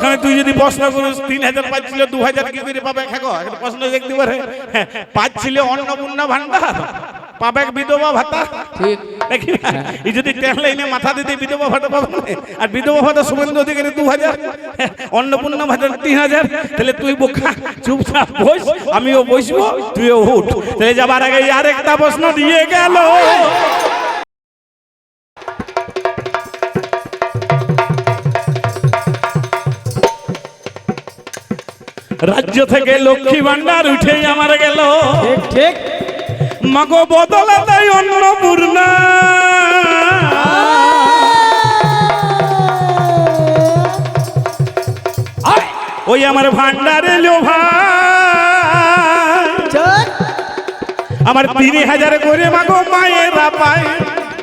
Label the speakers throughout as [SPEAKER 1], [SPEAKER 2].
[SPEAKER 1] ওখানে তুই যদি প্রশ্ন করিস 3000 পাচ্ছিল 2000 কি করে পাবে? খাগো একটা প্রশ্ন দেখতে পারে। পাচ্ছিল অন্নপূর্ণা ভান্ডার, পাবে বিধবা ভাতা। ঠিক নাকি না? এই যদি ট্রেন লাইনে মাথা দিতে বিধবা ভাতা পাবে না, আর বিধবা ভাতা শুভেন্দু অধিকারী 2000, অন্নপূর্ণা ভাতা 3000, তাহলে তুই বোকা চুপচাপ বস, আমিও বসবো, তুইও উঠ। তাহলে যাবার আগে আরেকটা প্রশ্ন দিয়ে গেল। রাজ্য থেকে লক্ষ্মী ভান্ডার উঠে আমার গেল, ঠিক মাগো বদলা তাই অন্নপূর্ণা। ওই আমার ভান্ডার এলো ভাই, আমার 3000 করে মাগো মায়েরা পায়।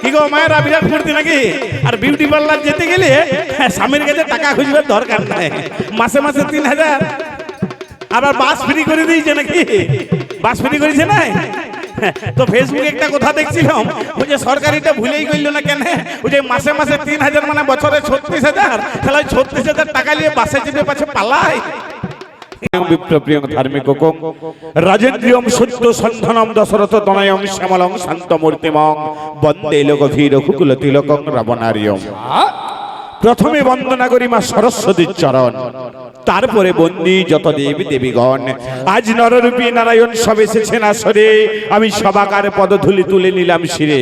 [SPEAKER 1] কি গো মায়েরা বিরাট ফুর্তি নাকি? আর বিউটি পার্লার যেতে গেলে স্বামীর কাছে টাকা খুঁজবার দরকার নাই, মাসে মাসে 3000। আবার বাস ফ্রি করে দিয়েছে নাকি? বাস ফ্রি করেছে না? তো ফেসবুকে একটা কথা দেখছিলাম, ওই যে সরকারিটা ভুলেই গেল না কেন, ওই যে মাসে মাসে 3000 মানে বছরে 36,000, তাহলে 36,000 টাকা নিয়ে বাসে চেপে পাছে পালায়। বিপ্লবপ্রিয়ং ধার্মিকং রাজেন্দ্রিয়ং সত্য সন্ধনম দশরথ তনয়ং শ্যামলং শান্তমূর্তিমং বন্দে লোকভীর রঘুকুল তিলকং রাবণারিয়ং। প্রথমে বন্দনা করি মা সরস্বতীর চরণ, তারপরে বন্দি যত দেবী দেবীগণ। আজ নররূপী নারায়ণ সব এসেছেন আসরে, আমি সবাকার পদধূলি তুলে নিলাম শিরে।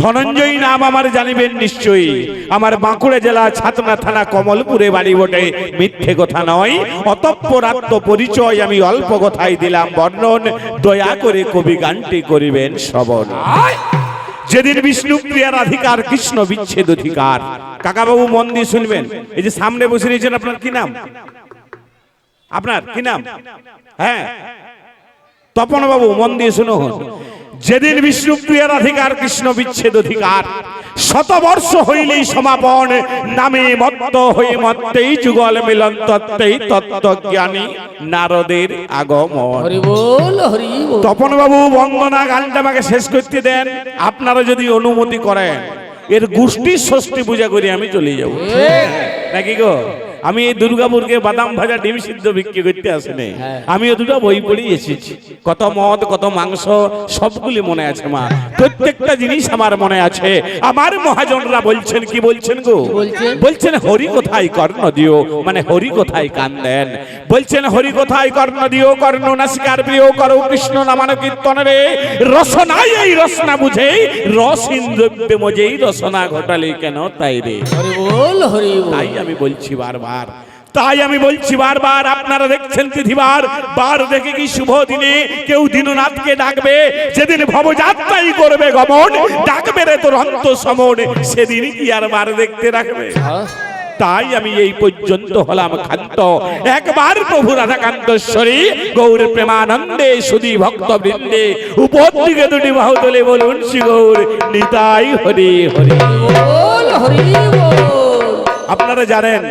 [SPEAKER 1] ধনঞ্জয়ী নাম আমার জানিবেন নিশ্চয়ই, আমার বাঁকুড়া জেলা ছাতনা থানা কমলপুরে বাড়ি বটে, মিথ্যে কথা নয়। অতঃপর আত্মপরিচয় আমি অল্প কথাই দিলাম বর্ণন, দয়া করে কবি গানটি করিবেন শ্রবণ। যেদিন বিষ্ণু প্রিয়ার অধিকার কৃষ্ণ বিচ্ছেদ অধিকার। কাকাবাবু মন দিয়ে শুনবেন, এই যে সামনে বসে রয়েছেন, আপনার কি নাম? আপনার কি নাম? হ্যাঁ তপন বাবু, মন দিয়ে শুনুন। যেদিন বিষ্ণু প্রিয়ার অধিকার কৃষ্ণ বিচ্ছেদ অধিকার, 100 বর্ষ হইলেই সমাপন, নামে মত্ত হয়ে মত্তেই যুগল মিলন, তত্ত্বেই তত্ত্বজ্ঞানী নারদের আগমন। হরি বল হরি বল। তপন বাবু বন্দনা গানটা আমাকে শেষ করতে দেন, আপনারা যদি অনুমতি করেন। এর গোষ্ঠীর ষষ্ঠী পূজা করে আমি চলে যাব নাকি গো? আমি এই দুর্গাপুরকে বাদাম ভাজা ডিম সিদ্ধ বিক্রি করতে আসিনি, আমিও দুটো বই পড়ে এসেছি। কত মদ কত মাংস সবগুলি মনে আছে মা, প্রত্যেকটা জিনিস আমার মনে আছে। আমার মহাজনরা বলছেন, কি বলছেন গো? বলছেন হরি কোথায় কর্ণ দিও, মানে হরি কোথায় কান দেন। বলছেন হরি কোথায় কর্ণ দিও, কর্ণ নাসিকার প্রিয় করো কৃষ্ণ নামান কীর্তন রে। রসনাই এই রসনা বুঝে, রস ইন্দ্রব্যে মজেই রসনা ঘটালে কেন তাই রে। হরি বল হরি বল। তাই আমি বলছি বারবার, তাই আমি বলছি বারবার, আপনারা দেখছেন তিথিবার বার দেখে কি শুভ দিনে কেউ দীননাথকে ডাকবে? যেদিন ভবযাত্রাই করবে গমন, ডাকবে রে তোর অন্ত সমন, সেদিন কি আর বার দেখতে রাখবে? তাই আমি এই পর্যন্ত হলাম ক্ষান্ত। একবার প্রভু রাধাকান্তশ্বরী গৌর প্রেমানন্দে সুধী ভক্ত বৃন্দে, উপর দিকে দুটি বাহু তোলে বলুন শ্রী গৌর নিতাই হরি হরি বল হরি বল। আপনারা জানেন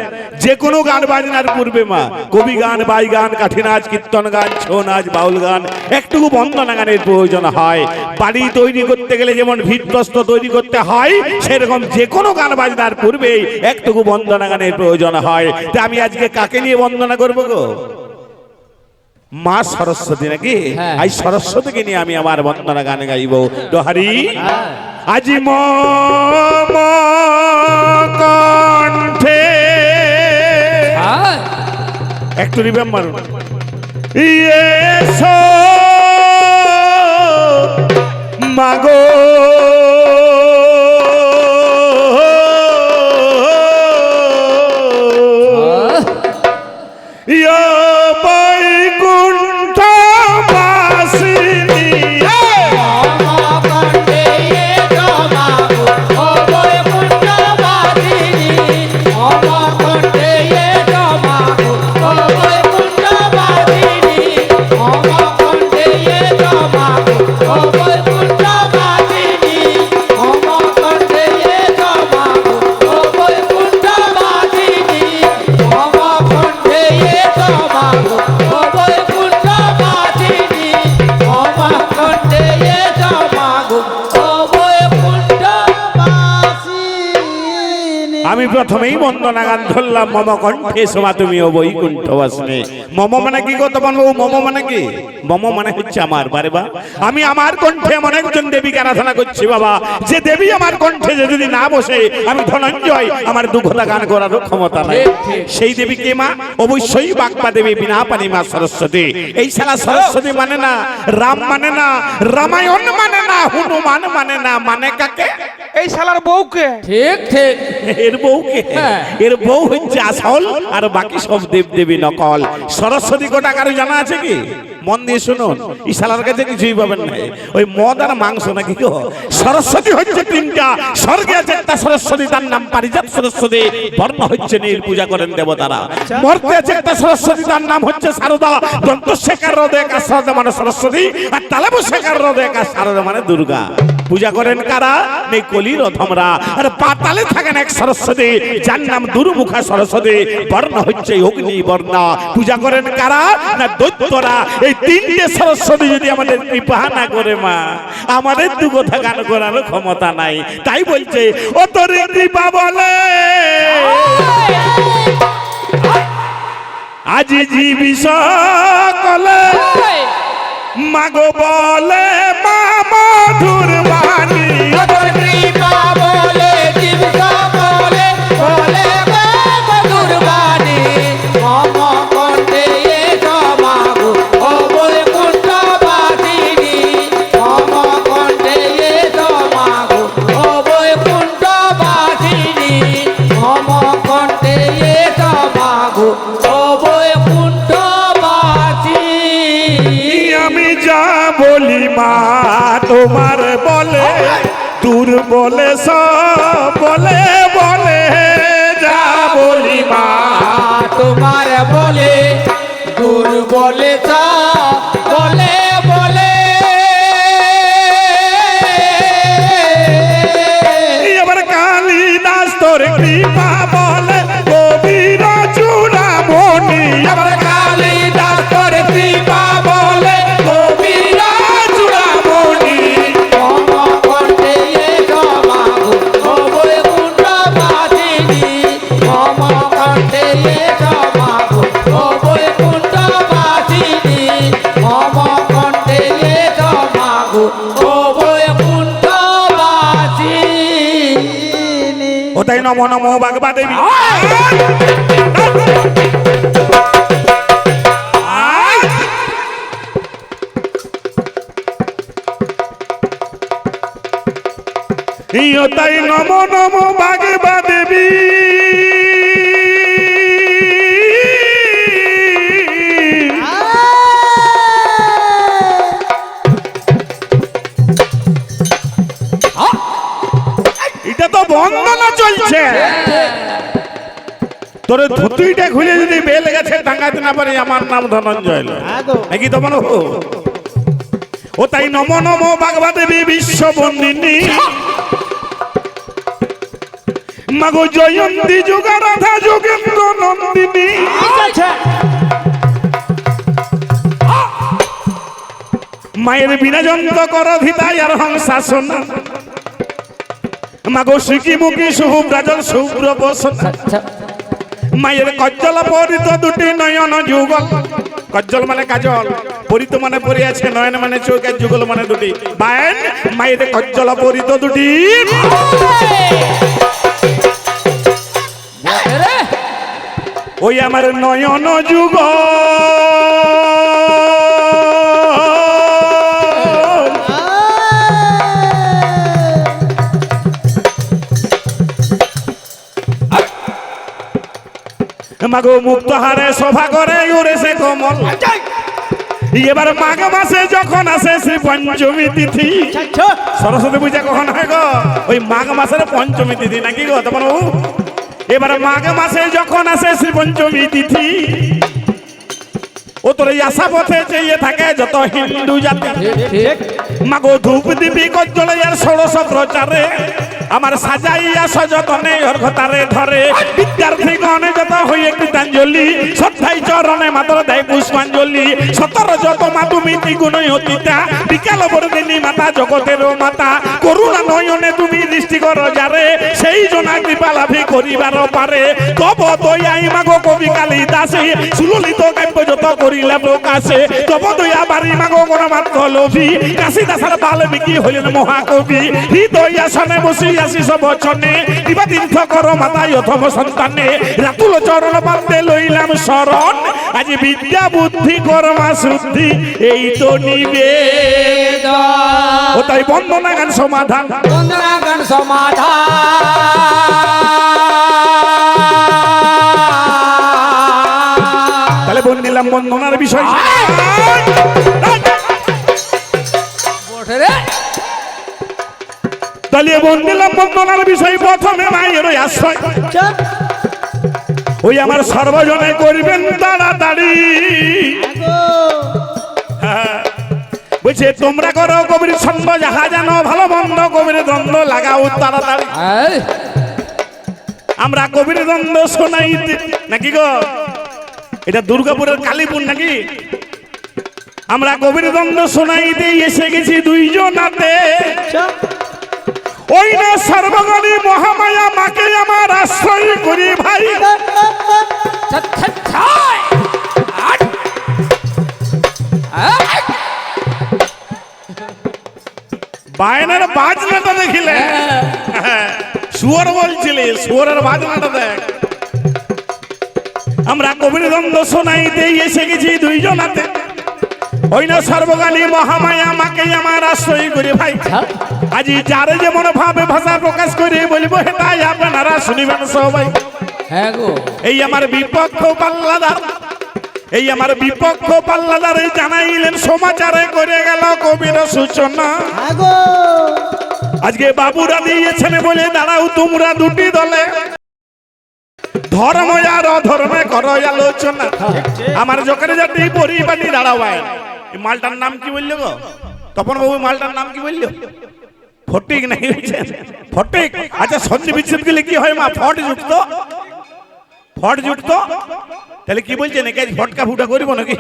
[SPEAKER 1] যে কোনো গান বাজনার পূর্বে মা কবি গান, বাই গান, কাঠি নাচ, কীর্তন গান, ছৌ নাচ, বাউল গান, একটুকু বন্দনা গানের প্রয়োজন হয়। বাড়ি তৈরি করতে গেলে যেমন ভিতপ্রস্তর তৈরি করতে হয়, সেরকম যে কোনো গান বাজনার পূর্বেই একটুকু বন্দনা গানের প্রয়োজন হয়। তা আমি আজকে কাকে নিয়ে বন্দনা করবো গো? মা সরস্বতী নাকি? আজ সরস্বতীকে নিয়ে আমি আমার বন্দনা গান গাইব। দোহারি আজি মম কণ্ঠে, একটু রিমেম্বার, ইয়েসো মাগো আমি আমি প্রথমেই বন্দনা গান ধরলাম মম কণ্ঠে সোমা তুমি ও বৈকুণ্ঠবাসিনী। মম মানে কি গো তপন বাবু? মম মানে কি? মম মানে হচ্ছে আমার। বারে বা আমি আমার কণ্ঠে এমন একজন দেবীকে আরাধনা করছি বাবা, যে দেবী আমার কণ্ঠে যদি না বসে আমি ধনঞ্জয় আমার দুঃখতা গান করারও ক্ষমতা নাই। সেই দেবী কে মা? অবশ্যই বাগবা দেবী বিনা পানি মা সরস্বতী। এই শালা সরস্বতী মানে না, রাম মানে না, রামায়ণ মানে না, হনুমান মানে না, মানে কাকে?
[SPEAKER 2] এই শালার বউকে।
[SPEAKER 3] ঠিক ঠিক
[SPEAKER 1] এর বউকে। এর বউ হচ্ছে আসল, আর বাকি সব দেব দেবী নকল। সরস্বতী কোটা কারো জানা আছে কি? মন দিয়ে শুনুন, এই শালার কাছে কিছুই পাবেন না, ওই মদ আর মাংস নাকি গো। সরস্বতী হচ্ছে তিনটা, স্বর্গে আছে একটা সরস্বতী, তার নাম পারিজাত সরস্বতী, বর্ণ হচ্ছে নীল, পূজা করেন দেবতারা। মর্তে আছে একটা সরস্বতী, তার নাম হচ্ছে শারদা, দন্ত শেখার হ্রদে একা শারদা মানে সরস্বতী, আর তালাবু শেখার হ্রদে একা শারদা মানে দুর্গা। পূজা করেন কারা? নেই কলির ধমরা। আর পাতালে থাকেন এক সরস্বতী, যার নাম দুর্মুখা সরস্বতী, বর্ণ হচ্ছে অগ্নি বর্ণ। পূজা করেন কারা? না দৈত্যরা। এই তিনটে সরস্বতী যদি আমাদের কৃপা না করে মা, আমাদের দু কথা গান করার ক্ষমতা নাই। তাই বলছে ও তোর কৃপা বলে আজি জীবি সকলে, মাগো বলে মা মধুর বাণী।
[SPEAKER 3] কৃপা বলে জীবিকা বলে বলে মধুর বাণী, মম কণ্ঠে সমাগো ও বৈকুণ্ঠবাসিনী, মম কণ্ঠে সমাগো ও বৈকুণ্ঠবাসিনী, মম কণ্ঠে সমাগো ও বৈকুণ্ঠবাসিনী।
[SPEAKER 1] আমি যা বলি মা তোমার বলে, দূর বলে সব বলে বলে যা বলি মা
[SPEAKER 3] তোমার বলে, দূর বলে তা বলে বলে।
[SPEAKER 1] এবার কালিদাস তোর কৃপা বলে কবির চূড়ামণি। এবার কালিদাস তোর কৃপা বলে কবির চূড়ামণি।
[SPEAKER 3] মম কণ্ঠে সমাগো ও বৈকুণ্ঠবাসিনী, মম কণ্ঠে সমাগো ও বৈকুণ্ঠবাসিনী, মম কণ্ঠে সমাগো ও বৈকুণ্ঠবাসিনী।
[SPEAKER 1] ও তাই নমো নমো বাগবা দেবী। ও তাই নমো নমো বাগবা দেবী। এটা তো বন্দনা চলছে। তোর ধুতুইটা খুলে যদি বেল গেছে টাঙ্গাতে না পারি, আমার নাম ধনঞ্জয় নাকি তোমার? ও তাই নমো নমো বাগবা দেবী বিশ্ববন্দিনী, মাগো জয়ন্তী যুগা রাধা যোগেন্দ্র নন্দিনী। মায়ের বিনাজন্ত কর ধিতাই আর হংসাসন, মাগো শিকি মুখী শুভ্রাজল শুভ্র বসন। মায়ের কজ্জল পরিত দুটি নয়ন যুগল, কজ্জল মানে কাজল, পরিত মানে পরে আছে, নয়ন মানে চোখ, যুগল মানে দুটি বায়ন। মায়ের কজ্জল পরিত দুটি, ওই আমার নয়ন যুগ। মাগো মুক্ত হারে শোভা করে উড়ে সে কমল। এবার মাঘ মাসে যখন আসে শ্রী পঞ্চমী তিথি, সরস্বতী পূজা কখন হয় গো? ওই মাঘ মাসের পঞ্চমী তিথি নাকি গো তোমার? এবার মাঘ মাসে যখন আসে শ্রী পঞ্চমী তিথি, ও তোর এই আশা পথে চেয়ে থাকে যত হিন্দু জাতি। মাগো ধূপ দিবি কজ্জলে আর ষোড়শ প্রচারে, আমার সাজাইয়া সযতনে অর্ঘতারে ধরে। বিদ্যার্থী গণে যত হইয়ে কৃতাঞ্জলি, শ্রদ্ধাই চরণে মাত্র দেয় পুষ্পাঞ্জলি। সতর যত মা তুমি দ্বিগুণ অতীতা, বিকাল বর্গে জগৎজননী মাতা জগতেরও মাতা করুণা নয়নে তুমি দৃষ্টি করো যারে সেই জনা কৃপা লাভি করিবার পারে তব দয়াই মাগো কবি কালিদাসে সুললিত কাব্য যত করিলে প্রকাশে তব দয়া বাড়ি মাগো গণমাত্র লোভী কাশীদাসার বাল্মীকি হইলেন মহাকবি হৃদয় আসনে বসি আসিস বচনে দিবা তীর্থ কর মাতা যথম সন্তানে রাতুল চরণ পাতে লইলাম শরণ আজ বিদ্যা বুদ্ধি কর্মা শুদ্ধি এই তো নিবেদন ও তাই বন্দনা গান সমাধান
[SPEAKER 3] বন্দনা গান সমাধান
[SPEAKER 1] তাহলে বন্দিলাম বন্দনার বিষয় তাহলে বন্দিলাম বন্দনার বিষয় প্রথমে মায়ের আশ্রয় ওই আমার সর্বজনে করবেন তাড়াতাড়ি বলছে তোমরা করো কবির ছন্দ যাহা জানো ভালো মন্দ কবির দ্বন্দ্ব লাগাও তাড়াতাড়ি আমরা কবির দ্বন্দ্ব শোনাইতে নাকি গো এটা দুর্গাপুরের কালীপুর নাকি আমরা কবির দ্বন্দ্ব শোনাইতে এসে গেছি দুইজনাতে ওই না সর্বগণী মহামায়া মাকে আমার আশ্রয় করি ভাই বায়নার বাজনাটা দেখিলে শুয়োর বলছিলে শুয়োরের বাজনাটা দেখ আমরা কবির দ্বন্দ্ব শোনাইতে এসে গেছি দুইজনাতে ওই না সর্বগানী মহামায়া মাকে আমার আশ্রয় করি ভাই আজি যারে যেমন ভাবে ভাষা প্রকাশ করে বলবো হেটাই আপনারা শুনিবেন সবাই
[SPEAKER 3] হ্যাঁ গো
[SPEAKER 1] এই আমার বিপক্ষ পাল্লাদার এই আমার বিপক্ষ পাল্লাদারে জানাইলেন সমাচারে করে গেল কবির সূচনা আজকে বাবুরা দিয়েছেন বলে দাঁড়াও তোমরা দুটি দলে ধর্ম আর অধর্মে করো আলোচনা আমার জোকারে যাতে পরিবাটি দাঁড়াবায় এই মালটার নাম কি বললো গো তপন বাবু মালটার নাম কি বললো ফটিক নাকি ফটিক আচ্ছা সন্ধি বিচ্ছেদ গেলে কি হয় মা ফট জুটতো তাহলে কি বলছেন একে ফটকা ফুটা করিব নাকি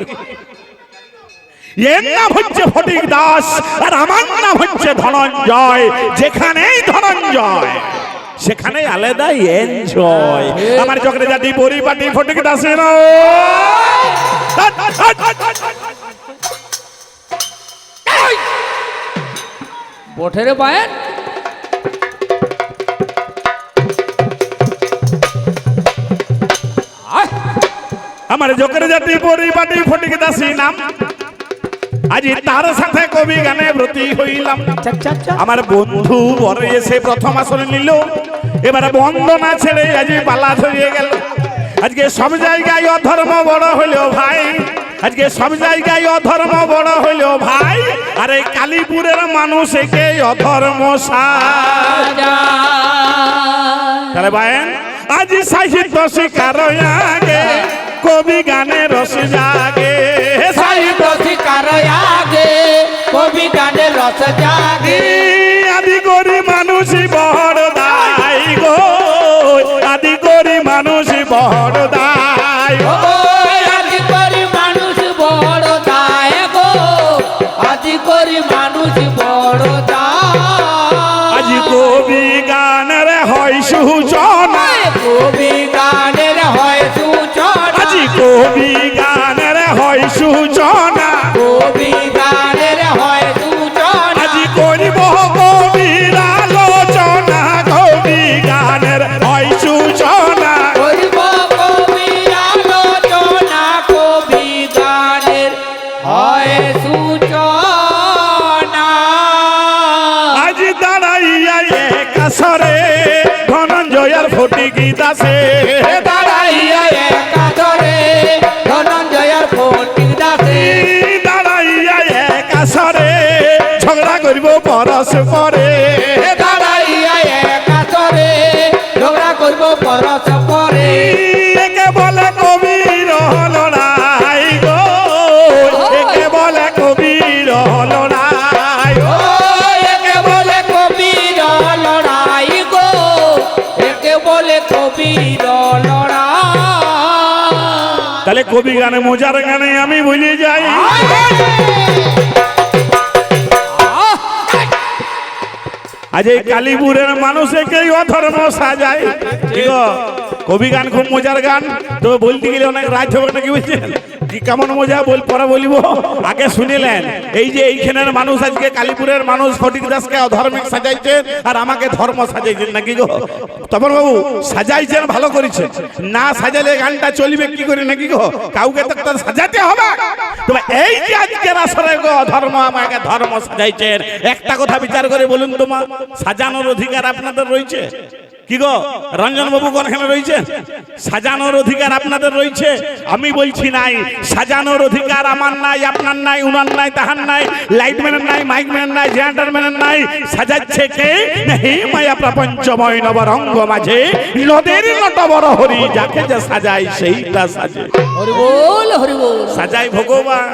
[SPEAKER 1] এর নাম হচ্ছে ফটিক দাস আর আমার নাম হচ্ছে ধনঞ্জয় যেখানেই ধনঞ্জয় সেখানে আলাদা এনজয় আমার চক্রে জাতি পরিপাটি ফটিক দাসের
[SPEAKER 3] বঠের বায়েন
[SPEAKER 1] আমার জোকের জাতি পরিপাটি ফটিক দাসী নাম আজি তার সাথে কবি গানে ব্রতী হইলাম আমার বন্ধু বরে এসে প্রথম আসন নিল এবারে বন্দনা ছেড়ে আজি পালা ধরিয়ে গেল আজকে সব জায়গায় অধর্ম বড় হইল ভাই আজকে সব জায়গায় অধর্ম বড় হইল ভাই আর এই কালীপুরের মানুষ একে অধর্ম তাহলে ভাইন আজি সাহিত্য শিকার আগে কবি গানে রস জাগে
[SPEAKER 3] সাহিত্য শিকার আগে কবি গানে রস জাগে
[SPEAKER 1] আদি করি মানুষ বড় দায় গো আদি করি মানুষ বড় দায়
[SPEAKER 3] আদি করি মানুষ বড় দায় গো আদি করি মানুষ বড় দায়
[SPEAKER 1] আজি কবি গানের হয় সূচনা
[SPEAKER 3] কবি গানের হয় সূচনা
[SPEAKER 1] আজি কবি গানের হয় সূচনা
[SPEAKER 3] কবি গানের হয় সূচনা
[SPEAKER 1] আজি করিব কবির আলোচনা কবি গানের হয় সূচনা
[SPEAKER 3] করিব কবির আলোচনা কবি গানের হয় সূচনা
[SPEAKER 1] আজি দাঁড়াইয়া এক আসরে ধনঞ্জয়ার ফটিক দাসে
[SPEAKER 3] দাঁড়াইয়া একাদরে ধনঞ্জয়ের ফটিক দাসে
[SPEAKER 1] দাঁড়াইয়া এক আসরে ঝগড়া করিব পরস্পরে
[SPEAKER 3] দাঁড়াইয়া একাদরে ঝগড়া করব পরস্পরে
[SPEAKER 1] একে বলে কবির লড়াই গো একে বলে কবির লড়াই
[SPEAKER 3] ও একে বলে কবির লড়াই গো একে বলে কবির লড়াই
[SPEAKER 1] তাহলে কবি গানে মজার গানে আমি ভুলে যাই আজ এই কালীপুরের মানুষকে অধর্ম সাজায়। ঠিক কবি গান খুব মজার গান, তো বলতে গেলে অনেক রাজ হবে নাকি বুঝছেন, কি কেমন মজা পরে বলিব, আগে শুনিলেন। এই যে এইখানের মানুষ আজকে কালীপুরের মানুষ ফটিক দাসকে অধর্মিক সাজাইছেন আর আমাকে ধর্ম সাজাইছেন নাকি গো? তপন বাবু সাজাইছেন ভালো করেছেন, না সাজালে গানটা চলবে কি করে নাকি গো? কাউকে তো একটা সাজাতে হবে। তবে এই যে আজকের আসরে গো অধর্ম আমাকে ধর্ম সাজাইছেন, একটা কথা বিচার করে বলুন তোমা, সাজানোর অধিকার আপনাদের রয়েছে কি গো? রঞ্জন বাবু কোনখানে রয়েছে? সাজানোর অধিকার আপনাদের রয়েছে। আমি বলছি নাই, সাজানোর অধিকার আমার নাই, আপনার নাই, উনার নাই, তাহার নাই, লাইটম্যানের নাই, মাইকম্যানের নাই, জেনারেটরম্যানের নাই। সাজাচ্ছে কে? হে মায়া প্রপঞ্চময় নবরঙ্গ মাঝে নদের নটবর হরি, যাকে যা সাজাই সেইটা সাজে।
[SPEAKER 3] হরি বল, হরি বল।
[SPEAKER 1] সাজাই ভগবান।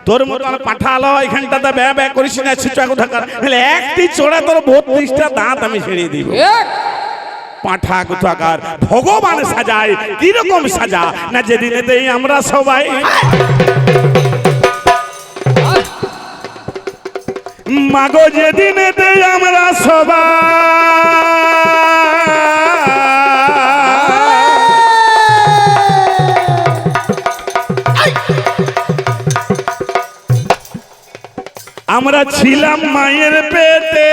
[SPEAKER 1] তোর মতন পাঠালো এখানটাতে ব্যয় ব্যয় করিস না, ছিচা কোথাকার, একটি চোড়া তোর 32টা দাঁত আমি ছেড়ে দিব। পাঠা কোথাকার ভগবান সাজায়, কিরকম সাজা না যেদিনেতেই আমরা সবাই মাগো, যেদিনেতেই আমরা সবাই আমরা ছিলাম মায়ের পেটে।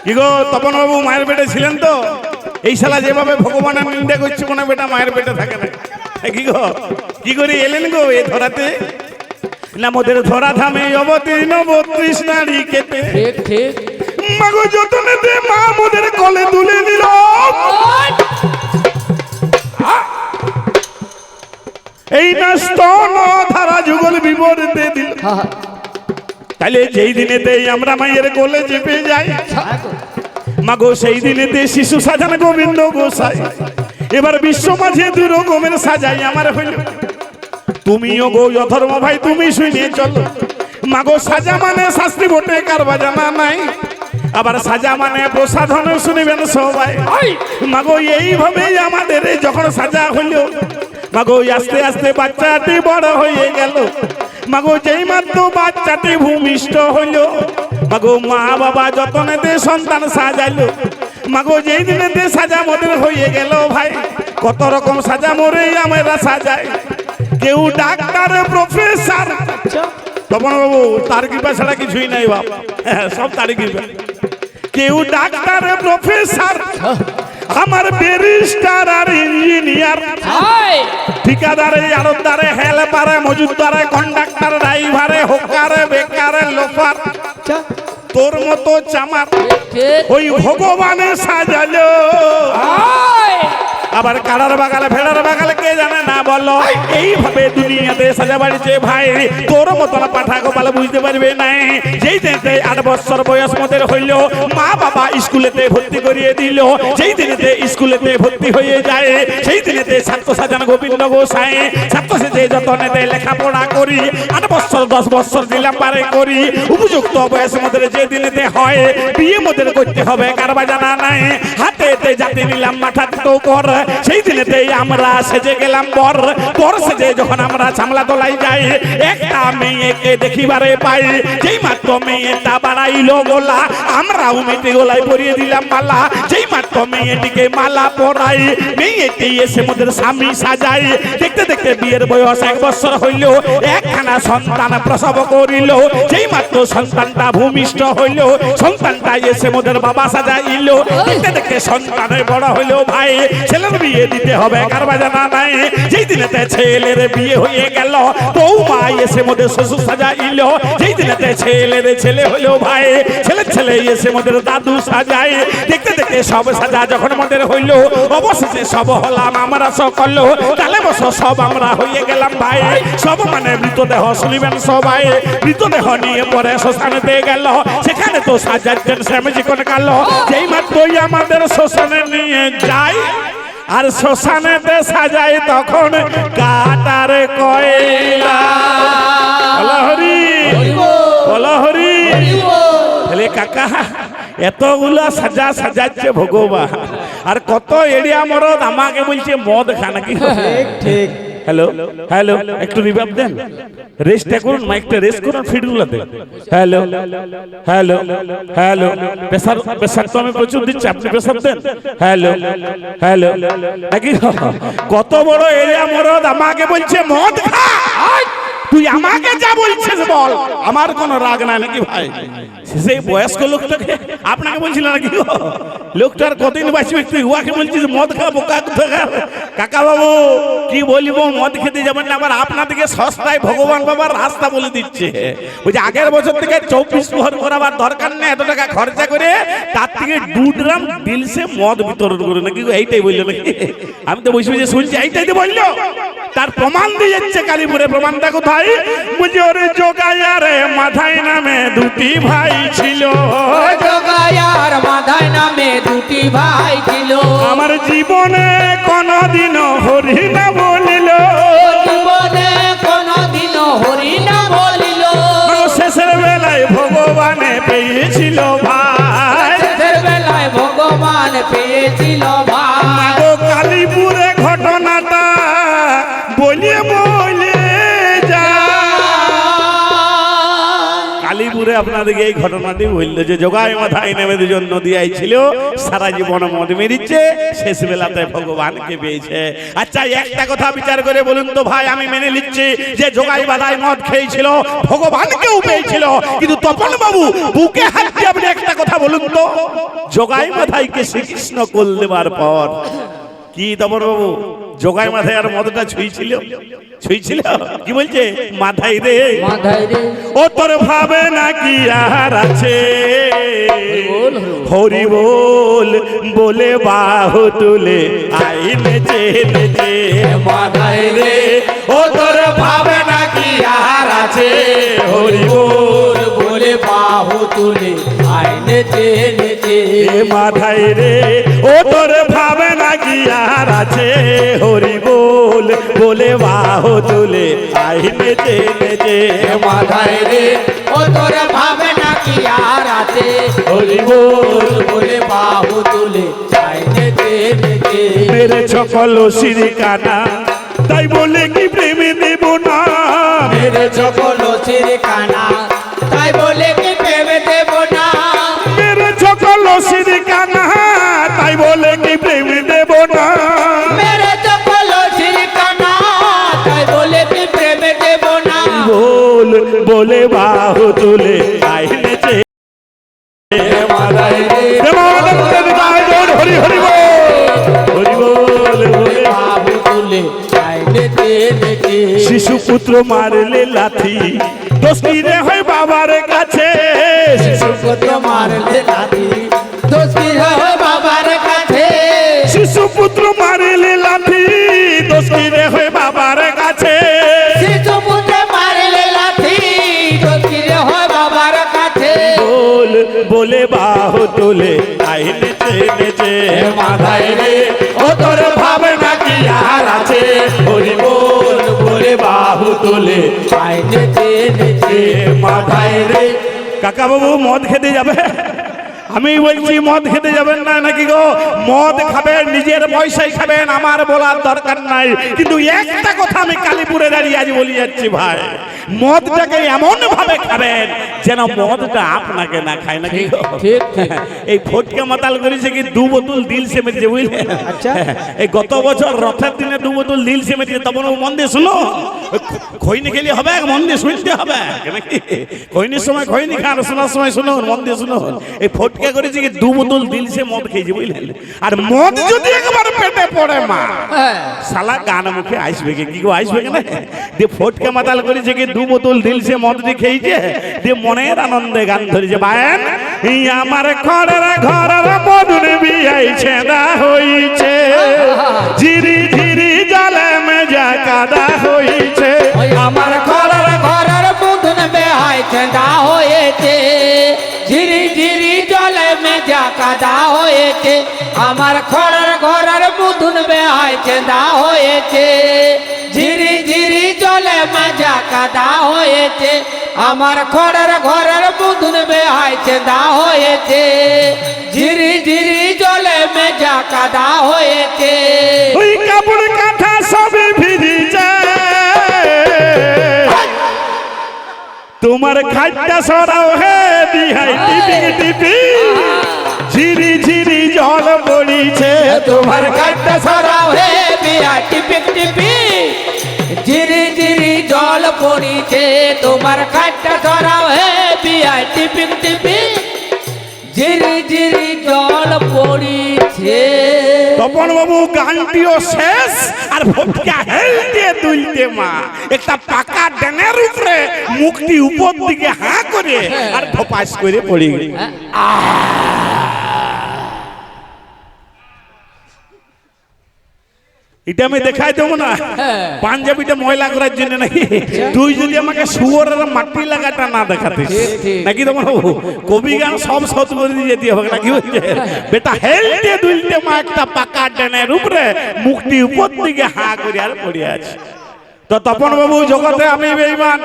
[SPEAKER 1] কি গো তপন বাবু মায়ের পেটে ছিলেন তো? এই শালা যেভাবে ভগবানের নিন্দা করছে কোনো বেটা মায়ের পেটে থাকে না। কি গো কি করে এলেন গো এ ধরাতে? না মোদের ধরা ধামে অবতীর্ণ 32 নারী কেটে।
[SPEAKER 3] ঠিক ঠিক।
[SPEAKER 1] মাগো যতনে দে মা মোদের কোলে তুলে নিল, এই না স্তন ধারা যুগল বিবরতে দিল। তাহলে যেই দিনেতেই আমরা মায়ের কোলে চেপে যাই মাগো, সেই দিনেতে শিশু সাজান গোবিন্দ গোসাই। এবার বিশ্ব মাঝে দু রকমের সাজাই আমার হইল। তুমিও গো অধর্ম ভাই তুমি শুনে চলো মাগো, সাজা মানে শাস্তি বটে কারবা জানা নাই, আবার সাজা মানে প্রসাধন শুনিবেন সবাই। মাগো এইভাবেই আমাদের যখন সাজা হইল মাগো, আস্তে আস্তে বাচ্চাটি বড় হয়ে গেল। মাগো যেই মাত্র বাচ্চাটি ভূমিষ্ঠ হইল মাগো, মা বাবা যতনেতে সন্তান সাজাইলো। মাগো যেই দিনেতে সাজা মোদের হয়ে গেল ভাই, কত রকম সাজা মোরে আমরা সাজাই। কেউ ডাক্তার প্রফেসর, তপন বাবু তার কৃপা ছাড়া কিছুই নাই বাপ, সব তার কৃপা। কেউ ডাক্তার প্রফেসর, আমার ব্যারিস্টার আর ইঞ্জিনিয়ার, ঠিকাদারে, আড়তদারে, হেল্পারে, মজুদারে, কন্ডাক্টর, ড্রাইভারে, হোকারে, বেকারে, লোফার, তোর মতো চামার ওই ভগবানে সাজালো। আবার কাড়ার বাগালে ভেড়ার বাগালে কে জানে না বলো, এইভাবে দুনিয়াতে সাজা বাড়িছে ভাই। তোর মতন পাঠা গোপাল বুঝতে পারবে নাই। যেই দিনেতে 8 বছর বয়স মধ্যে হইল মা বাবা স্কুলেতে ভর্তি করিয়ে দিল। যেই দিনেতে স্কুলেতে ভর্তি হয়ে যায় সেই দিনেতে ছাত্র সাজান গোবিন্দ গোসাই। ছাত্র সেজে যতনেতে লেখাপড়া করি 8 বছর 10 বছর দিলাম পারে করি। উপযুক্ত বয়স মধ্যে যে দিনেতে হয় বিয়ে মধ্যে করতে হবে কারবা জানা নাই। হাতেতে জাতি নিলাম মাথা তো কর, সেই দিনেতেই আমরা সেজে গেলাম বর। বর সেজে যখন আমরা চামলা তোলাই যাই একটা মেয়েকে দেখিবারে পাই। যেই মাত্র মেয়েটা বাড়াইলো গোলা আমরাও মেয়েটি গোলায় পরিয়ে দিলাম মালা। যেই মাত্র মেয়েটিকে মালা পরাই মেয়েটি এসে মোদের স্বামী সাজাই। দেখতে দেখতে বিয়ের বয়স 1 বছর হইল, একখানা সন্তান প্রসব করিল। যেই মাত্র সন্তানটা ভূমিষ্ঠ হইল সন্তানটা এসে মোদের বাবা সাজাইল। দেখতে দেখতে সন্তানের বড় হইল ভাই, ছেলের বিয়ে দিতে হবে কারবা জানা নাই। যেই দিনেতে ছেলের বিয়ে হয়ে গেল বৌমা এসে মোদের শ্বশুর সাজাইল। যেই দিনেতে ছেলের ছেলে হইল ভাই, ছেলের ছেলে এসে মোদের দাদু সাজাই। দেখতে দেখতে সব সাজা যখন মোদের হইল অবশেষে সব হলাম আমরা সকল। তালে বসো সব আমরা হয়ে গেলাম ভাই। সব মানে মৃতদেহ শুনিবেন সবাই। মৃতদেহ নিয়ে পরে শ্মশানেতে গেল, সেখানে তো সাজাচ্ছেন স্বামীজি কোন কাল। যেই মাত্রই আমাদের শ্মশানে নিয়ে যায় আর শ্মশানেতে সাজাই তখন কাটার কয়লা। হরি হরি হরি কাকা, এতগুলা সাজা সাজাচ্ছে ভগবান, আর কত এরিয়া মরদ আমাকে বলছে মদ খা নাকি।
[SPEAKER 2] ঠিক ঠিক
[SPEAKER 1] হ্যালো হ্যালো, একটু রিভার্ব দেন, রেস্টটা করুন, মাইকটা রেস্ট করুন, ফিডগুলো দেন। Hello hello hello, pressure pressure তো আমি প্রচুর দিচ্ছি, আপনি প্রেসার দেন। হ্যালো হ্যালো, নাকি কত বড় এরিয়া মরদ আমাকে বলছে মদ খা, তুই আমাকে যা বলছিস বল, আমার কোনো রাগ নাই নাকি ভাই? সেই বয়স্ক লোকটাকে আপনাকে বলছিল নাকি গো? লোকটার কতদিন বাঁচবে, তুই উহাকে বলছিস মদ খা, বোকা কোথাকার। কাকা বাবু কি বলবো, মদ খেতে যাবেন না, আবার আপনাদেরকে সস্তায় ভগবান বাবার রাস্তা বলে দিচ্ছে। ওই যে আগের বছর থেকে 24 প্রহর করাবার দরকার নেই, এত টাকা খরচা করে তার থেকে 2 ড্রাম দিলসে মদ বিতরণ করে নাকি গো, এইটাই বললো নাকি? আমি তো বসে বসে শুনছি, এইটাই তো বললো। তার প্রমাণ দিয়ে যাচ্ছে কালীপুরে, প্রমাণটা কোথায়? বুঝি ওরে জোগাইয়ারে মাথায় নামে 2টি ভাই ছিল,
[SPEAKER 3] জগায়ার মাথায় নামে 2টি ভাই ছিল।
[SPEAKER 1] আমার জীবনে কোনদিনও হরি না বলিল,
[SPEAKER 3] জীবনে কোনদিন হরি না বলিল।
[SPEAKER 1] শেষের বেলায় ভগবানে পেয়েছিল ভাই,
[SPEAKER 3] শেষের বেলায় ভগবান পেয়েছিল ভাই।
[SPEAKER 1] মাগো কালীপুরে ঘটনাটা বলিয়ে বলে যা। কালীপুরে আপনাদেরকে এই ঘটনাটি বললো যে জগায় মাথায় নেমে 2জন নদী আইছিল, সারা জীবন মদ মেরিচ্ছে, শেষ বেলাতে ভগবানকে পেয়েছে। আচ্ছা একটা কথা বিচার করে বলুন তো ভাই, আমি মেনে নিচ্ছি যে জগাই বাধায় মদ খেয়েছিল, ভগবানকেও পেয়েছিল, কিন্তু তপন বাবু বুকে হাত দিয়ে আপনি একটা কথা বলুন তো, জগাই মাথায়কে শ্রীকৃষ্ণ কোল দেবার পর কি তপন বাবু জগাই মাথায় আর মদটা ছুঁইছিল? ছুঁইছিল কি বলছে? মাথায় রে
[SPEAKER 3] মাথায় রে
[SPEAKER 1] ও তোর ভাবে নাকি আর আছে, হরি বল বলে বাহু তুলে আইলে চেনেছে। মাথায় রে ও তোর ভাবে নাকি আর আছে, হরি বল
[SPEAKER 3] বলে বাহু তুলে আইনে চেনেছে।
[SPEAKER 1] মাথায় রে ও তোর ভাবে নাকি আর আছে, হরি বল বলে বাহু তুলে আইলে চেনেছে।
[SPEAKER 3] মাথায় রে ও তোর ভাবে নাকি আর আছে,
[SPEAKER 1] হরি বল
[SPEAKER 3] বলে বাহু তুলে আইনে চেনেছে।
[SPEAKER 1] মেরে সকল সিরিকানা, তাই বলে কি প্রেমে দেব না,
[SPEAKER 3] মেরে সকল চিরকানা, তাই বলে কি প্রেমে দেব না।
[SPEAKER 1] মেরে সকল সিরিকানা, তাই বলে কি প্রেমে দেব না।
[SPEAKER 3] মেরে সকল চিরকানা, তাই বলে কি প্রেমে দেব না।
[SPEAKER 1] বল বলে বাহু তুলে আইনেছে।
[SPEAKER 3] মাথায় রে
[SPEAKER 1] হরি হরি বল, হরি বল বলে
[SPEAKER 3] বাহু তুলে আইনে চেনেছে।
[SPEAKER 1] শিশু পুত্র মারলে লাথি, দোষ কি রে হয় বাবার কাছে।
[SPEAKER 3] শিশুপুত্র মারলে লাঠি, দোষ কি হয় বাবার কাছে।
[SPEAKER 1] শিশু পুত্র মারলে লাথি, দোষ কি রে হয় বাবার কাছে।
[SPEAKER 3] শিশুপুত্র মারলে লাঠি, দোষ কি হয় বাবার কাছে।
[SPEAKER 1] বল বলে বাহু তুলে আইনে চেনেছে। মাথায় রে ও তোর ভাবে নাকি আর আছে, হরি বল বলে বাহু তুলে
[SPEAKER 3] আইনে চেনেছে।
[SPEAKER 1] মাথায় রে। কাকা বাবু মদ খেতে যাবে? আমি বলছি মদ খেতে যাবেন না নাকি গো? মদ খাবেন, নিজের পয়সায় খাবেন, আমার বলার দরকার নাই। কিন্তু একটা কথা আমি কালীপুরে দাঁড়িয়ে আজ বলি যাচ্ছি ভাই, মদটাকে এমন ভাবে খাবেন যেন মদটা আপনাকে না খায় নাকি গো?
[SPEAKER 3] ঠিক ঠিক।
[SPEAKER 1] এই ফটকে মাতাল করেছে কি 2 বোতল দিল সে মেরেছে বুঝলেন?
[SPEAKER 3] আচ্ছা।
[SPEAKER 1] এই গত বছর রথের দিনে 2 বোতল দিল সে মেরেছে। তখন মন দিয়ে শুনো, খৈনি খেলে হবে, মন দিয়ে শুনতে হবে নাকি? খৈনির সময় খৈনি খান, শোনার সময় শুনুন, মন দিয়ে শুনুন। এই ফটকে করেছে কি 2 বোতল দিল সে মদ খেয়েছে বুঝলেন? আর মদ যদি একবার পেটে পড়ে মা, শালা গান মুখে আসবে কি গো? আসবে না দিয়ে ফটকে মাতাল করেছে কি 2 বোতল দিল সে মদ দিয়ে খেয়েছে, দিয়ে মনের আনন্দে গান ধরেছে। বায়েন আমার ঘরের ঘরের মধুর বিয়াইছে দা হইছে, ঝিরি ঝিরি জলে মেজা কাদা হইছে।
[SPEAKER 3] আমার ঘরের ঘরের বুধন বেহাই চেঁদা হয়েছে, ঝিরি ঝিরি জলে মেজা কাদা হয়েছে। আমার ঘরের ঘরের বুধন বেহাই চেঁদা হয়েছে, ঝিরি ঝিরি জলে মেজা কাদা হয়েছে। আমার ঘরের ঘরের বুধন বেহাই চেঁদা হয়েছে, ঝিরি ঝিরি জলে মেজা কাদা হয়েছে।
[SPEAKER 1] ওই কাপড় কাঁথা সবে ভিজিছে, তোমার খাটটা সরাও হে বিহাই টিপি টিপি ঝিরি ঝিরি জল পড়িছে
[SPEAKER 3] তোমার কাটটা সরাও হে বিয়া টিপি টিপি ঝিরি ঝিরি জল পড়িছে তোমার কাটটা সরাও হে বিয়া টিপি টিপি ঝিরি ঝিরি জল পড়িছে।
[SPEAKER 1] তপন বাবু গানটিও শেষ আর ভোটকা হেলতে দুলতে মা একটা পাকা ড্যানের উপরে মুখটি উপর দিকে হাঁ করে আর ধপাস করে পড়ে গেল। এটা আমি দেখাই দেবো না পাঞ্জাবিটা ময়লা করার জন্য নাকি তুই যদি আমাকে শুয়োরের মাটি লাগাটা না দেখাতিস নাকি তোমার কবি গান সব সত করে দিয়ে যেতে হবে নাকি হচ্ছে বেটা হেলতে দুলতে মা একটা পাকা ড্যানের উপরে মুখটি উপর দিকে হা করে আর পড়ে আছে। তো তপন বাবু জগতে আমি বেঈমান,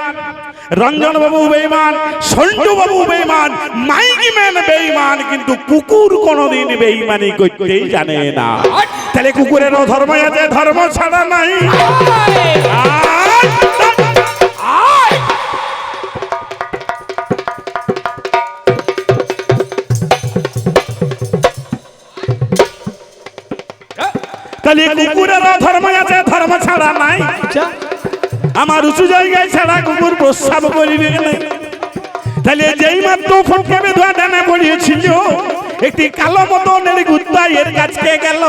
[SPEAKER 1] রঞ্জন বাবু বেঈমান, সন্টু বাবু বেঈমান, মাইকি ম্যান বেঈমান, কিন্তু কুকুর কোনোদিন বেঈমানি করতেই জানে না। তাহলে কুকুরেরও ধর্ম আছে, ধর্ম ছাড়া নাই। তাহলে কুকুরেরও ধর্ম আছে, ধর্ম ছাড়া নাই। আমার উঁচু জায়গায় ছাড়া কুকুর প্রস্রাব করিবে না। তাহলে যেই মাত্র ফটকে বেঁধা ডানা পড়িয়েছিল একটি কালো মতো নেড়ি কুত্তা এর কাছে গেল।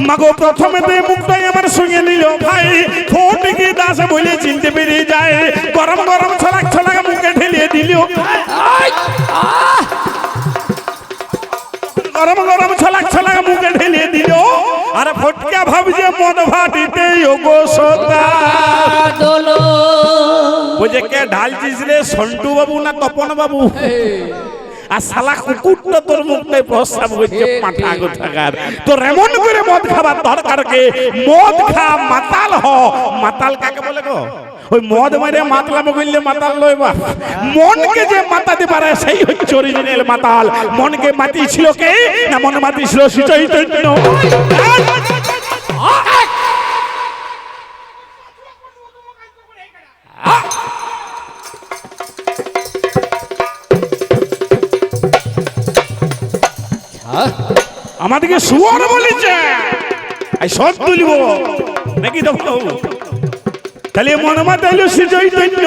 [SPEAKER 1] মাগো প্রথমে তো মুখটাই আমার সঙ্গে নিল ভাই ফটিকে দাস বলে চিনতে পেরে যায়। গরম গরম ছলাক ছলাক মুখে ঢেলিয়ে দিল। গরম গরম ছলাক ছলাক মুখে ঢেলিয়ে দিল। আর ফটকা ভাবছে মদ ভাটিতে ওগো সদা বুঝে কে ঢালছিস রে সন্টু বাবু না তপন বাবু? আর শালা কুকুরটা তোর মুখে প্রস্রাব করছে পাঠা কোথাকার। তোর এমন করে মদ খাবার দরকার কে? মদ খা মাতাল হ। মাতাল কাকে বলে গো? ওই মদ মারে মাতলাম করলে মাতাল লয় বা মনকে যে মাতাতে পারে সেই হচ্ছে অরিজিনাল মাতাল। মনকে মাতিয়েছিল কে? না মন মাতিয়েছিল শ্রীচৈতন্য। আমাদেরকে শুয়োর বলেছে এই সব তুলব নাকি দেখো? তাহলে মন মাতাইল শ্রীচৈতন্য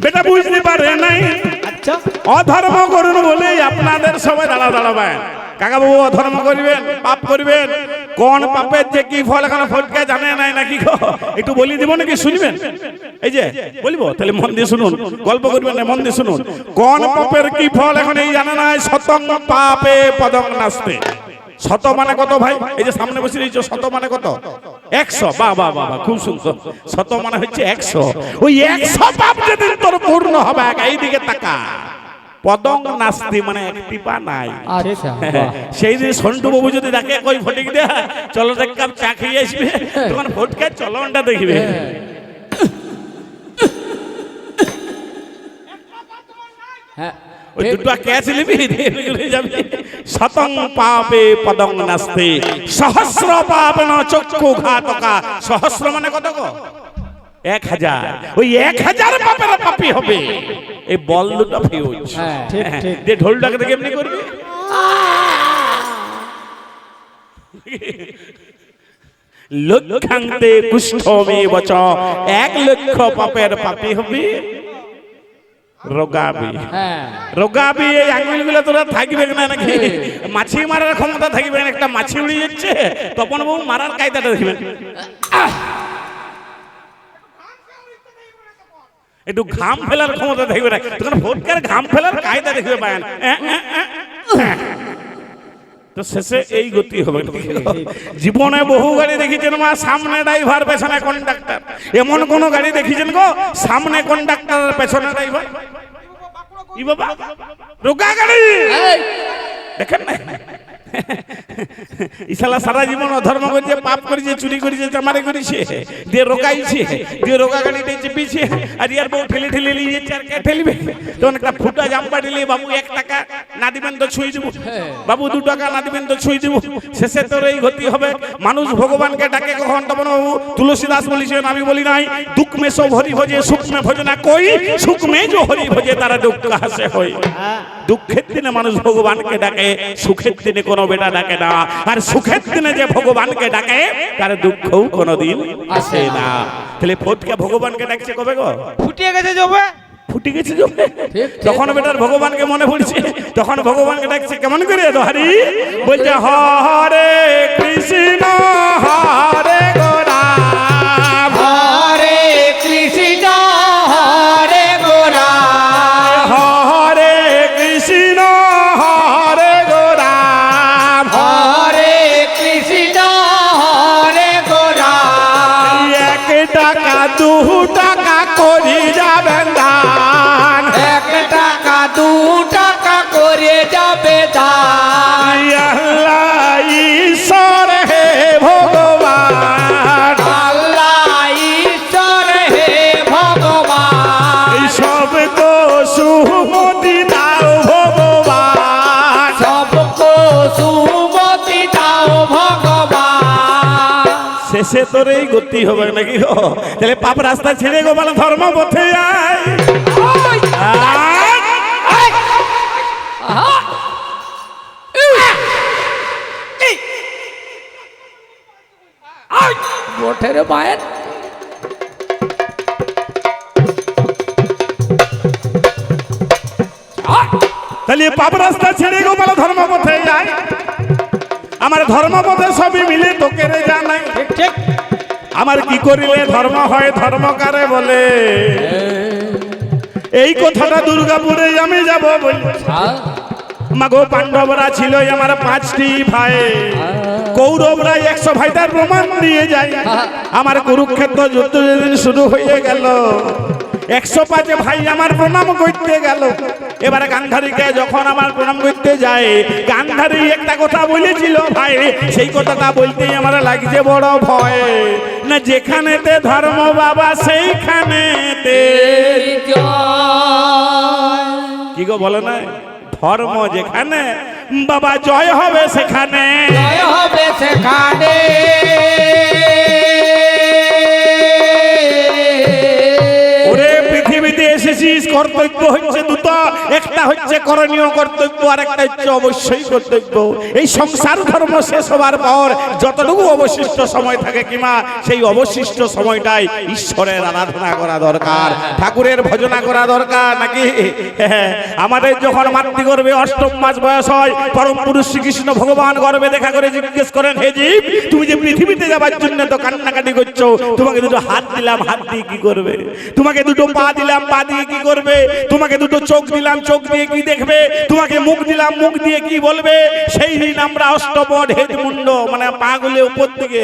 [SPEAKER 1] বেটা বুঝতে পারে নাই। আচ্ছা অধর্ম করুন বলে আপনাদের সবাই দাঁড়া দাঁড়াবেন। কাকা বাবু অধর্ম করবেন, পাপ করবেন, কোন পাপের যে কি ফল এখন ফটকা জানে নাই নাকি গো? একটু বলি দিব নাকি শুনবেন? এই যে বলবো তাহলে মন দিয়ে শুনুন, গল্প করবেন না, মন দিয়ে শুনুন। কোন পাপের কি ফল এখন এই জানে নাই? শতং পাপে পদং নাস্তে। শত মানে কত ভাই? এই যে সামনে বসে রয়েছে, শত মানে কত? 100। বাহ বাহ বাহ, খুব সুন্দর। শত মানে হচ্ছে 100। ওই 100 পাপ যেদিন তোর পূর্ণ হবে এইদিকে তাকা। পদং নাস্তি মানে একটি পা নাই। সেই যে সন্টু বাবু যদি দেখে কই ফটিক দে চলো এক কাপ চা খেয়ে আসবে, তখন ফটকার চলনটা দেখবে। ওই দুটো ক্যাচ নিবি যাবি। শতং পাপে পদং নাস্তে সহস্র পাপেন চক্ষু ঘাতকা। সহস্র মানে কত গো? 1000। ওই 1000 পাপের পাপী হবে এই বল দুটো ফিউজ। যে ঢোলটাকে দেখে এমনি করবি। লক্ষান্তে কুষ্ঠমে বচ 1 লক্ষ পাপের পাপী হবে রোগাবি। রোগাবি এই আঙুলগুলো তোরা থাকবে না নাকি? মাছি মারার ক্ষমতা থাকবে না। একটা মাছি উড়ে যাচ্ছে, তপন বাবু মারার কায়দাটা দেখবেন। একটু ঘাম ফেলার ক্ষমতা দেখবে না, তখন ভোটকার ঘাম ফেলার কায়দা দেখবে পায় না। তো শেষে এই গতি হবে। জীবনে বহু গাড়ি দেখেছেন মা, সামনে ড্রাইভার পেছনে কন্ডাক্টর। এমন কোন গাড়ি দেখেছেন গো সামনে কন্ডাক্টর পেছনে ড্রাইভার? ই বাবা রোগা গাড়ি দেখেন না? ইশালা সারা জীবন অধর্ম করেছে, পাপ করেছে, চুরি করেছে, চামারি করেছে, দিয়ে রোকাইছে, দিয়ে রোকা গাড়িতে চেপেছে, আর ইয়ার বউ ঠেলে ঠেলে নিয়ে যাচ্ছে, আর কে ঠেলবে? তখন একটা ফুটা জাম্পা দিলে বাবু 1 টাকা না দিবেন তো ছুঁই দেবো, বাবু 2 টাকা না দিবেন তো ছুঁই দেবো। শেষে তোর এই গতি হবে। মানুষ ভগবানকে ডাকে কখন? তখন বাবু তুলসীদাস বলেছেন, আমি বলি নাই, দুঃখ মে সব হরি ভজে, সুখ মে ভজনা কই, সুখ মে যে হরি ভজে তারা দুঃখ হাসে হই। দুঃখের দিনে মানুষ ভগবানকে ডাকে, সুখের দিনে কোনো বেটা ডাকে না। আর সুখের দিনে যে ভগবানকে ডাকে তার দুঃখও কোনোদিন আসে না। তাহলে ফটকে ভগবানকে ডাকছে কবে গো?
[SPEAKER 3] ফুটিয়ে গেছে জবে,
[SPEAKER 1] ফুটে গেছে জবে। তখন বেটার ভগবানকে মনে পড়ছে, তখন ভগবানকে ডাকছে কেমন করে? হরি বলছে হরে কৃষ্ণ হরে গোরাম,
[SPEAKER 3] হরে কৃষ্ণ হরে গোরাম,
[SPEAKER 1] হরে কৃষ্ণ হরে গোরাম,
[SPEAKER 3] হরে কৃষ্ণ হরে গোরাম।
[SPEAKER 1] 1 টাকা 2 টাকা করি যাবেন দান,
[SPEAKER 3] 1 টাকা 2 টাকা করে যাবে দান।
[SPEAKER 1] আল্লাহ ঈশ্বর হে ভগবান,
[SPEAKER 3] আল্লাহ ঈশ্বর হে ভগবান,
[SPEAKER 1] সবকো সুমতি দাও ভগবান,
[SPEAKER 3] সবকো সুমতি দাও ভগবান।
[SPEAKER 1] শেষে তোর এই গতি হবে নাকি গো? তাহলে পাপ রাস্তা ছেড়ে গো বলে ধর্ম পথে আয়।
[SPEAKER 3] বটের মায়ের
[SPEAKER 1] তাহলে পাপ রাস্তা ছেড়ে গো বলে ধর্ম পথে আয়। আমার ধর্ম পথে সবই মিলে তোকে রে জানাই,
[SPEAKER 3] ঠিক ঠিক।
[SPEAKER 1] আমার কি করিলে ধর্ম হয় ধর্ম কারে বলে। এই কথাটা দুর্গাপুরে আমি যাব বলি। মাগো পাণ্ডবরা ছিল আমার 5টি ভাই, কৌরবরা 100 ভাইটার প্রমাণ দিয়ে যায়। আমার কুরুক্ষেত্র যুদ্ধ যেদিন শুরু হয়ে গেল, 105 ভাই আমার প্রণাম করতে গেল। এবারে গান্ধারীকে যখন আমার প্রণাম করতে যায়, গান্ধারী একটা কথা বলেছিল ভাই, সেই কথাটা বলতেই আমার লাগছে বড় ভয়। না যেখানেতে ধর্ম বাবা সেইখানেতে কি গো বলে না, ধর্ম যেখানে বাবা জয় হবে সেখানে,
[SPEAKER 3] জয় হবে সেখানে।
[SPEAKER 1] ওরে পৃথিবীতে এসেছিস, কর্তব্য হচ্ছে দুটো, একটা হচ্ছে করণীয় কর্তব্য, আর একটা হচ্ছে অবশ্যই কর্তব্য। এই সংসার ধর্ম শেষ হবার পর যতটুকু অবশিষ্ট সময় থাকে কিমা, সেই অবশিষ্ট সময়টাই ঈশ্বরের আরাধনা করা দরকার, ঠাকুরের ভজনা করা দরকার নাকি। আমাদের যখন মাতৃগর্ভে 8ম মাস বয়স হয়, পরম পুরুষ শ্রীকৃষ্ণ ভগবান গর্ভে দেখা করে জিজ্ঞেস করেন, হে জীব তুমি যে পৃথিবীতে যাবার জন্য তো কান্নাকাটি করছো, তোমাকে 2টো হাত দিলাম, হাত দিয়ে কি করবে? তোমাকে 2টো পা দিলাম, পা দিয়ে কি করবে? তোমাকে 2টো চোখ দিলাম, চোখ দিয়ে কি দেখবে? তোমাকে মুখ দিলাম, মুখ দিয়ে কি বলবে? সেই দিন আমরা অষ্টপদ হেড মুন্ড মানে পা গুলো উপর দিকে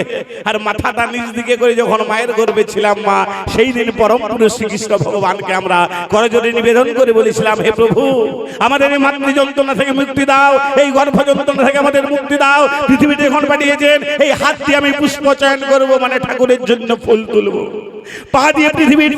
[SPEAKER 1] আর মাথাটা নিচ দিকে করে যখন মায়ের গর্ভে ছিলাম মা, সেই দিন পরম পুরুষ শ্রীকৃষ্ণ ভগবানকে আমরা করজোড়ে নিবেদন করে বলেছিলাম, হে প্রভু আমাদের এই মাতৃ যন্ত্রণা থেকে মুক্তি দাও, এই গর্ভ যন্ত্রণা থেকে আমাদের মুক্তি দাও। পৃথিবীতে এখন পাঠিয়েছেন, এই হাত দিয়ে আমি পুষ্প চয়ন করবো, মানে ঠাকুরের জন্য ফুল তুলবো, পা দিয়ে পৃথিবীর